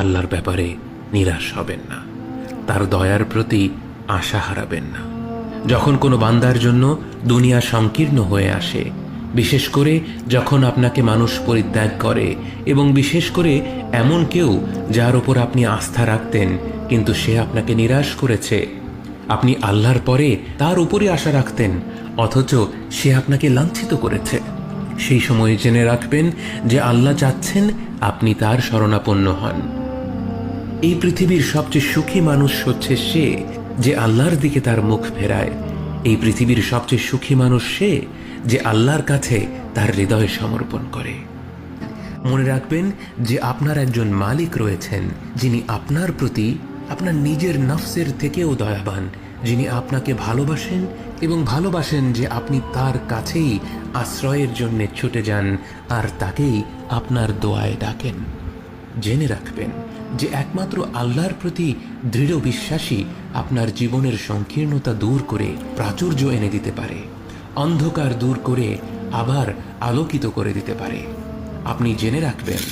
আল্লাহর ব্যাপারে নিরাশ হবেন না, তার দয়ার প্রতি আশা হারাবেন না। যখন কোনো বান্দার জন্য দুনিয়া সংকীর্ণ হয়ে আসে, বিশেষ করে যখন আপনাকে মানুষ পরিত্যাগ করে, এবং বিশেষ করে এমন কেউ যার ওপর আপনি আস্থা রাখতেন কিন্তু সে আপনাকে নিরাশ করেছে, আপনি আল্লাহর পরে তার উপরে আশা রাখতেন অথচ সে আপনাকে লাঞ্ছিত করেছে, সেই সময় জেনে রাখবেন যে আল্লাহ চাচ্ছেন আপনি তার শরণাপন্ন হন। এই পৃথিবীর সবচেয়ে সুখী মানুষ হচ্ছে সে যে আল্লাহর দিকে তার মুখ ফেরায়। এই পৃথিবীর সবচেয়ে সুখী মানুষ সে যে আল্লাহর কাছে তার হৃদয় সমর্পণ করে। মনে রাখবেন যে আপনার একজন মালিক রয়েছেন যিনি আপনার প্রতি আপনার নিজের নফসের থেকেও দয়াবান, যিনি আপনাকে ভালোবাসেন এবং ভালোবাসেন যে আপনি তার কাছেই আশ্রয়ের জন্য ছুটে যান আর তাকেই আপনার দোয়ায় ডাকেন। জেনে রাখবেন যে একমাত্র আল্লাহর প্রতি দৃঢ় বিশ্বাসী আপনার জীবনের সংকীর্ণতা দূর করে প্রাচুর্য এনে দিতে পারে, অন্ধকার দূর করে আবার আলোকিত করে দিতে পারে। আপনি জেনে রাখবেন